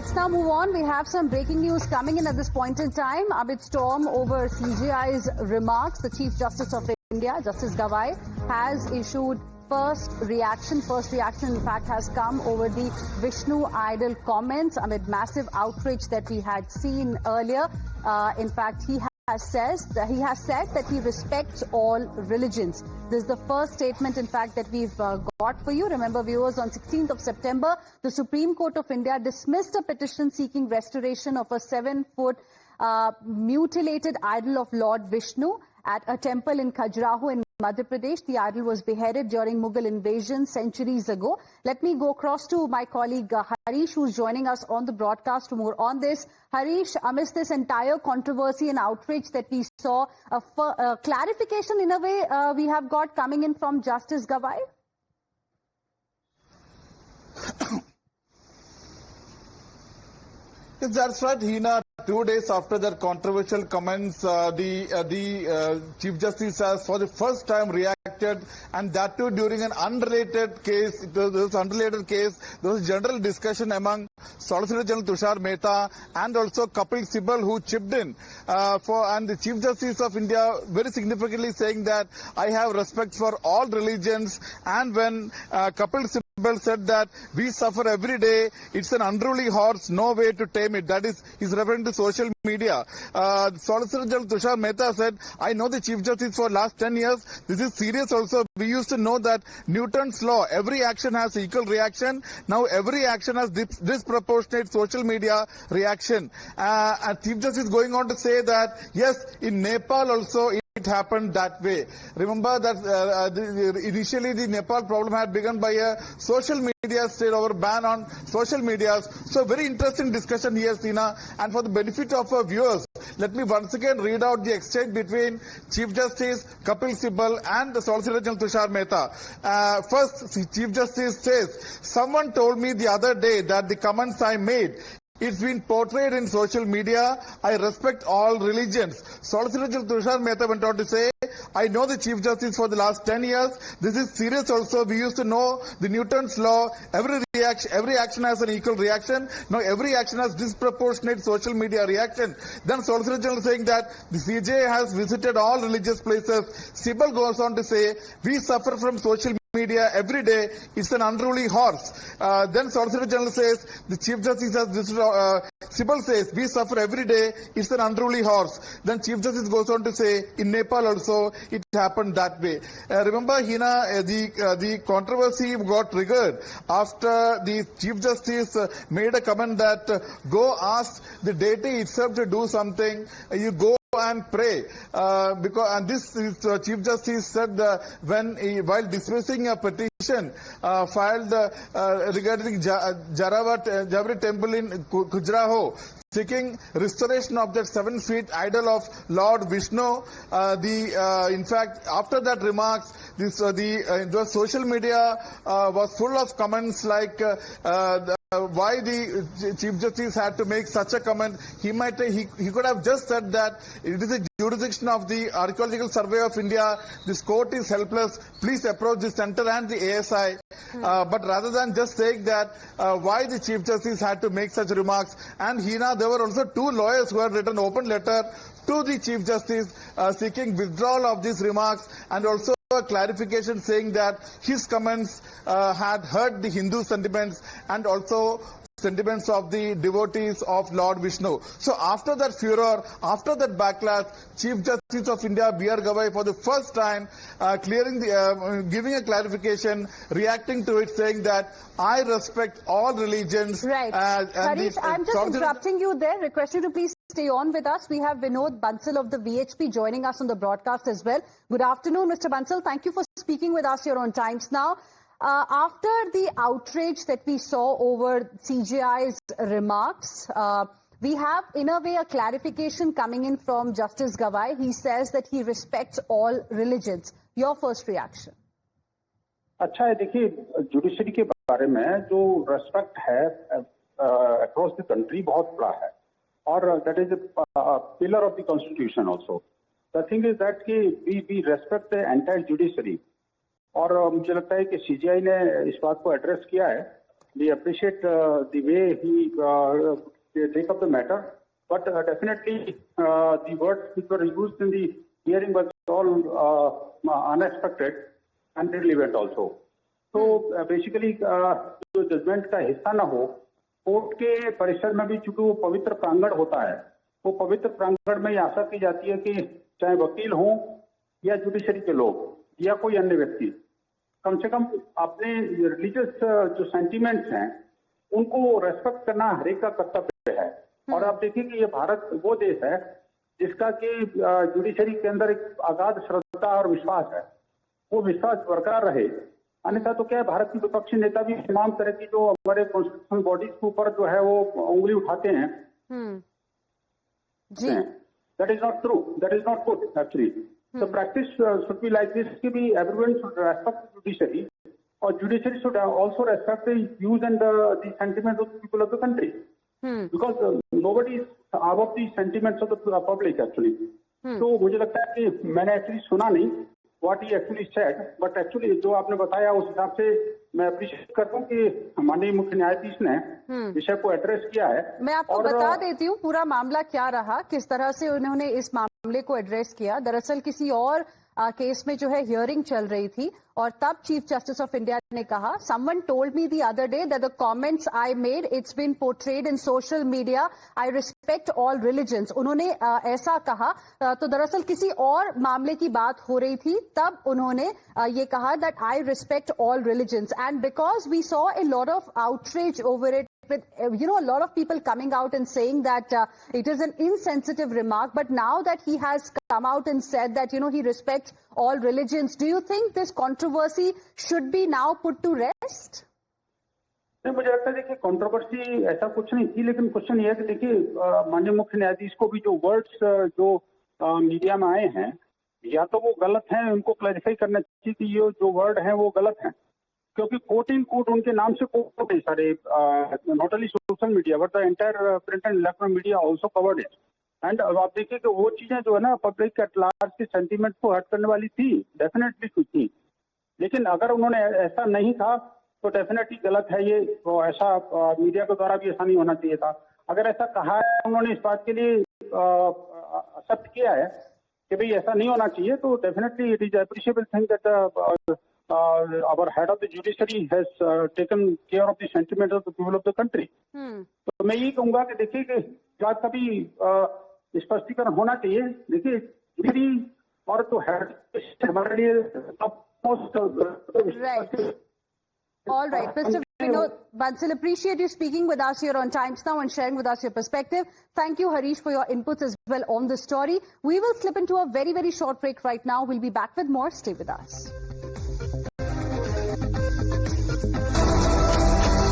Let's now move on. We have some breaking news coming in at this point in time. Amid storm over CJI's remarks, the Chief Justice of India, Justice Gawai, has issued first reaction. First reaction, in fact, has come over the Vishnu Idol comments amid massive outrage that we had seen earlier. In fact, he has said that he respects all religions. This is the first statement, in fact, that we've got for you. Remember, viewers, on 16th of September, the Supreme Court of India dismissed a petition seeking restoration of a 7-foot mutilated idol of Lord Vishnu at a temple in Khajuraho in Madhya Pradesh. The idol was beheaded during Mughal invasion centuries ago. Let me go across to my colleague Harish, who's joining us on the broadcast for more on this. Harish, amidst this entire controversy and outrage that we saw, a clarification in a way we have got coming in from Justice Gawai? Yes, that's right, Hina. 2 days after their controversial comments, the Chief Justice has for the first time reacted, and that too during an unrelated case. There was general discussion among Solicitor General Tushar Mehta and also Kapil Sibal, who chipped in and the Chief Justice of India very significantly saying that I have respect for all religions. And when Kapil Sibal said that we suffer every day, it's an unruly horse, no way to tame it. That is, he's referring to social media. Solicitor General Tushar Mehta said, I know the Chief Justice for last 10 years. This is serious also. We used to know that Newton's law, every action has equal reaction. Now every action has disproportionate social media reaction. And Chief Justice is going on to say that, yes, in Nepal also, it happened that way. Remember that initially the Nepal problem had begun by a social media state over ban on social medias. So very interesting discussion here, Sina. And for the benefit of our viewers, let me once again read out the exchange between Chief Justice Kapil Sibal and the Solicitor General Tushar Mehta. First, Chief Justice says, someone told me the other day that the comments I made, it's been portrayed in social media. I respect all religions. Solicitor General Tushar Mehta went on to say, I know the Chief Justice for the last 10 years. This is serious also. We used to know the Newton's law. Every action has an equal reaction. Now every action has disproportionate social media reaction. Then Solicitor General saying that the CJ has visited all religious places. Sibal goes on to say, we suffer from social media every day. It's an unruly horse. Then Solicitor General says the Chief Justice has visited. Sibal says we suffer every day. It's an unruly horse. Then Chief Justice goes on to say in Nepal also it happened that way. Remember, Hina, the controversy got triggered after the Chief Justice made a comment that go ask the deity itself to do something. You go and pray, and this Chief Justice said while dismissing a petition filed regarding Javri temple in Khajuraho, seeking restoration of that 7-foot idol of Lord Vishnu. In fact, after that remarks, the social media was full of comments like why the Chief Justice had to make such a comment. He could have just said that it is a jurisdiction of the Archaeological Survey of India. This court is helpless. Please approach the center and the ASI. But rather than just saying that, why the Chief Justice had to make such remarks. And Hina, there were also 2 lawyers who had written open letter to the Chief Justice seeking withdrawal of these remarks and also a clarification saying that his comments had hurt the Hindu sentiments and also sentiments of the devotees of Lord Vishnu. So after that furor, after that backlash, Chief Justice of India B.R. Gawai for the first time giving a clarification, reacting to it, saying that I respect all religions. Right. Harish, I'm just interrupting you there. Request you to please stay on with us. We have Vinod Bansal of the VHP joining us on the broadcast as well. Good afternoon, Mr. Bansal. Thank you for speaking with us here on Times Now. After the outrage that we saw over CJI's remarks, we have, in a way, a clarification coming in from Justice Gawai. He says that he respects all religions. Your first reaction? अच्छा है, देखिए judiciary के बारे में जो respect है across the country बहुत बड़ा है और that is a pillar of the constitution also. The thing is that कि we respect the entire judiciary और मुझे लगता है कि सीजीआई ने इस बात को एड्रेस किया है we appreciate the way he take up the matter, but definitely the words which were used in the hearing was all unexpected and irrelevant also. So basically जो जजमेंट का हिस्सा न हो, कोर्ट के परिसर में भी चूंकि वो पवित्र प्रांगण होता है, वो पवित्र प्रांगण में ये आशा की जाती है कि चाहे वकील हो या जुडिशरी के लोग या कोई अन्य व्यक्ति, कम से कम अपने रिलीजियस जो सेंटिमेंट्स हैं उनको रेस्पेक्ट करना हर एक का कर्तव्य है। और आप देखिए कि ये भारत वो देश है जिसका कि जुडिशरी के अंदर एक अगाध श्रद्धा और विश्वास है, वो विश्वास बरकरार रहे। अन्यथा तो क्या है, भारत के विपक्षी नेता भी तमाम तरह की जो हमारे कॉन्स्टिट्यूशनल बॉडीज के ऊपर जो है वो उंगली उठाते हैं। That is not true, that is not good actually. The practice should be like this: कि भी everyone should respect judiciary, or judiciary should also respect the views and the sentiments of the people of the country. Because nobody is above the sentiments of the public actually. तो मुझे लगता है कि मैंने actually सुना नहीं what he actually said, but actually जो आपने बताया उस हिसाब से मैं अप्रिशिएट करता हूँ कि माननीय मुख्य न्यायाधीश ने विषय को एड्रेस किया है। मैं आपको बता देती हूँ पूरा मामला क्या रहा, किस तरह से उन्होंने इस मामले को एड्रेस किया। दरअसल किसी और केस में जो है हियरिंग चल रही थी और तब चीफ जस्टिस ऑफ इंडिया ने कहा, someone told me the other day that the comments I made it's been portrayed in social media, I respect all religions. उन्होंने ऐसा कहा। तो दरअसल किसी और मामले की बात हो रही थी, तब उन्होंने ये कहा that I respect all religions, and because we saw a lot of outreach over it, with a lot of people coming out and saying that it is an insensitive remark, but now that he has come out and said that he respects all religions, do you think this controversy should be now put to rest? नहीं, मुझे लगता है देखिए controversy ऐसा कुछ नहीं थी, लेकिन क्वेश्चन ये है कि देखिए माननीय मुख्य न्यायाधीश को भी जो वर्ड्स जो मीडिया में आए हैं या तो वो गलत हैं, उनको क्लैरिफाई करना चाहिए कि ये जो वर्ड हैं वो गलत हैं, क्योंकि कोट इन कोट उनके नाम से कोट है सारे, not only social media but the entire print and electronic media also covered it. And आप देखिए कि वो चीजें जो है ना पब्लिक एट लार्ज के सेंटीमेंट को हर्ट करने वाली थी, डेफिनेटली कुछ थी। लेकिन अगर उन्होंने ऐसा नहीं कहा तो डेफिनेटली गलत है ये, तो ऐसा मीडिया के द्वारा भी ऐसा नहीं होना चाहिए था। अगर ऐसा कहा है, उन्होंने इस बात के लिए एक्सेप्ट किया है कि भाई ऐसा नहीं होना चाहिए, तो definitely it is appreciable thing that our head of the judiciary has taken care of the sentiments of the people of the country. तो मैं यही कहूंगा कि देखिए कि बात का भी स्पष्टीकरण होना चाहिए। देखिए जुडिशरी और तो हेड हमारे लिए All right, Mr. Vinod Bansal, appreciate you speaking with us here on Times Now and sharing with us your perspective. Thank you, Harish, for your inputs as well on the story. We will slip into a very, very short break right now. We'll be back with more. Stay with us.